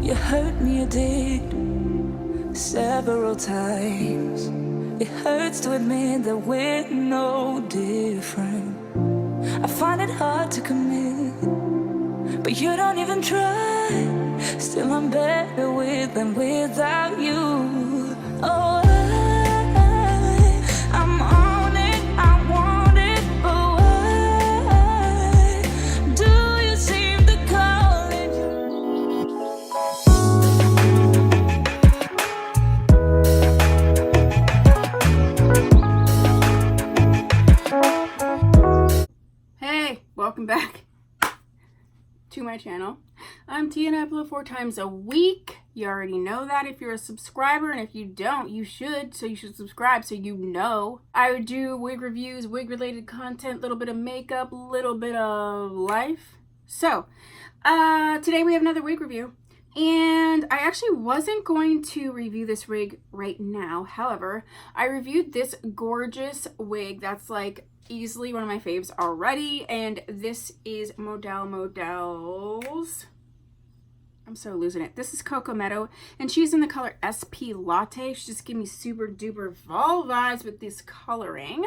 You hurt me, you did, several times. It hurts to admit that we're no different. I find it hard to commit, but you don't even try. Still I'm better with than without you. Oh, I'm on it, I want it, but why do you seem to call it? Hey, welcome back to my channel. I'm Tia and I upload 4 times a week. You already know that if you're a subscriber, and if you don't, you should. So you should subscribe so you know. I would do wig reviews, wig related content, little bit of makeup, little bit of life. So today we have another wig review, and I actually wasn't going to review this wig right now. However, I reviewed this gorgeous wig that's like easily one of my faves already, and this is Model's. I'm so losing it. This is Coco Meadow, and she's in the color SP Latte. She just gave me super duper fall vibes with this coloring.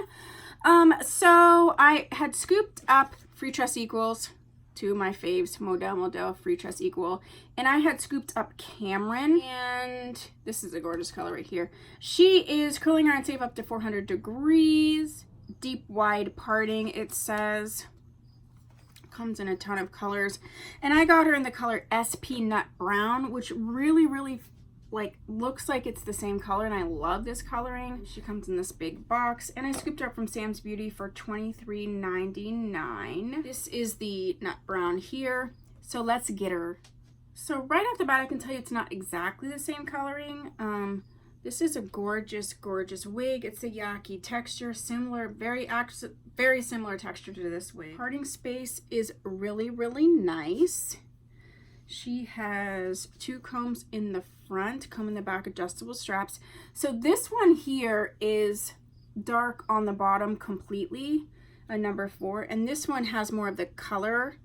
So I had scooped up Freetress Equals, 2 of my faves, Model, Freetress Equal, and I had scooped up Cameron, and this is a gorgeous color right here. She is curling iron safe up to 400 degrees. Deep wide parting, it says. Comes in a ton of colors, and I got her in the color SPNutbrown, which really like looks like it's the same color, and I love this coloring. She comes in this big box, and I scooped her up from Sam's Beauty for $23.99. This is the nut brown here, so let's get her. So right off the bat I can tell you it's not exactly the same coloring. This is a gorgeous wig. It's a yaki texture, similar, very similar texture to this wig. Parting space is really nice. She has 2 combs in the front, comb in the back, adjustable straps. So this one here is dark on the bottom completely, a number 4, and this one has more of the color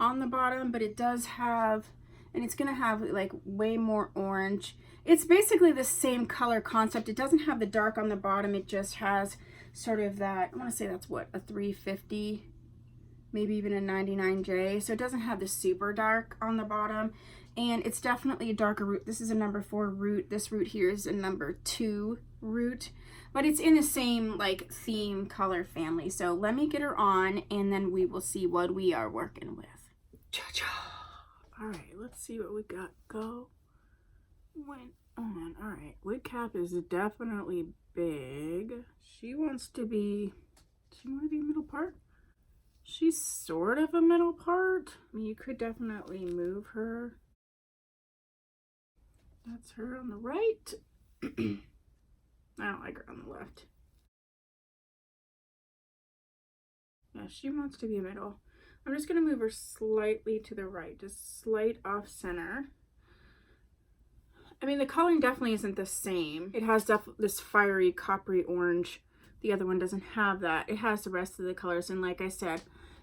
on the bottom, but it does have, and it's gonna have like way more orange. It's basically the same color concept. It doesn't have the dark on the bottom. It just has sort of that, I want to say that's what, a 350, maybe even a 99J. So it doesn't have the super dark on the bottom. And it's definitely a darker root. This is a number 4 root. This root here is a number 2 root. But it's in the same like theme color family. So let me get her on, and then we will see what we are working with. Cha-cha. All right, let's see what we got. Go. Went on. All right, wig cap is definitely big. She wants to be middle part. She's sort of a middle part. I mean, you could definitely move her. That's her on the right. I don't like her on the left. Yeah, she wants to be middle. I'm just gonna move her slightly to the right, just slight off center. I mean, the coloring definitely isn't the same. It has this fiery coppery orange. The other one doesn't have that. It has the rest of the colors, and like I said,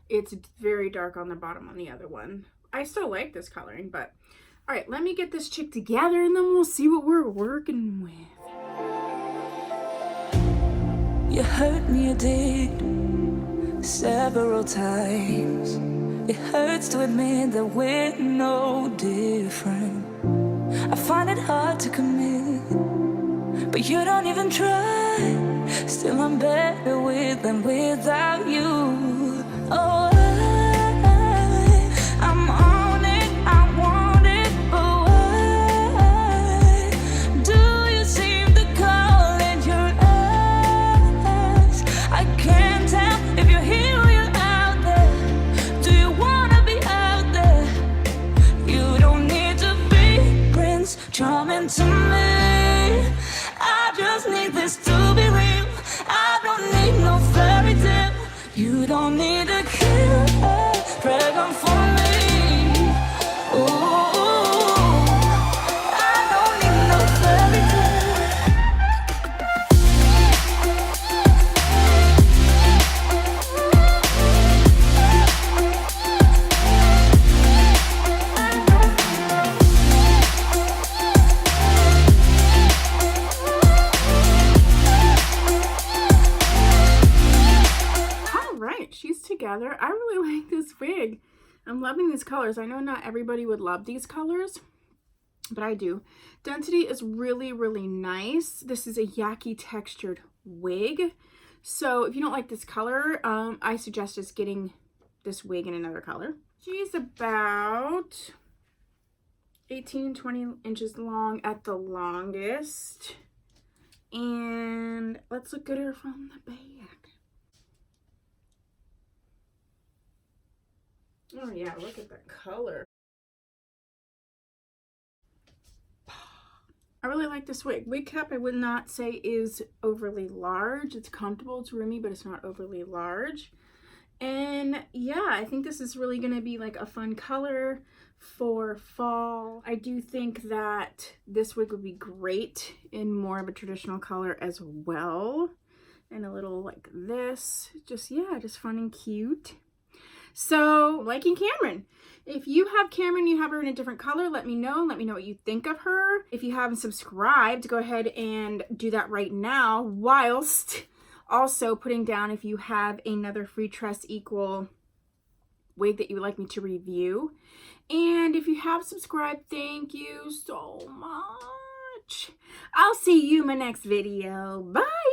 it's very dark on the bottom on the other one. I still like this coloring, but all right, let me get this chick together, and then we'll see what we're working with. You hurt me, you did, several times. It hurts to admit that we're no different. I find it hard to commit, but you don't even try. Still I'm better with than without you. Oh, I'm on it, I want it, but why do you seem to call it your eyes? I can't tell if you're here or you're out there. Do you wanna be out there? You don't need to be Prince Charming to me. I just need this to be real. I don't need no fairy tale. You don't need a killer pregnant for me. Ooh, I don't need no fairy tale. she's together. I really like this wig. I'm loving these colors. I know not everybody would love these colors, but I do. Density is really, really nice. This is a yaki textured wig. So if you don't like this color, I suggest just getting this wig in another color. She's about 18, 20 inches long at the longest. And let's look at her from the back. Oh yeah, look at the color. I really like this wig. Wig cap I would not say is overly large. It's comfortable, it's roomy, but it's not overly large. And yeah, I think this is really going to be like a fun color for fall. I do think that this wig would be great in more of a traditional color as well. And a little like this. Just, yeah, just fun and cute. So, liking Cameron. If you have Cameron, you have her in a different color, let me know. Let me know what you think of her. If you haven't subscribed, go ahead and do that right now, whilst also putting down if you have another Freetress equal wig that you would like me to review. And if you have subscribed, thank you so much. I'll see you in my next video. Bye!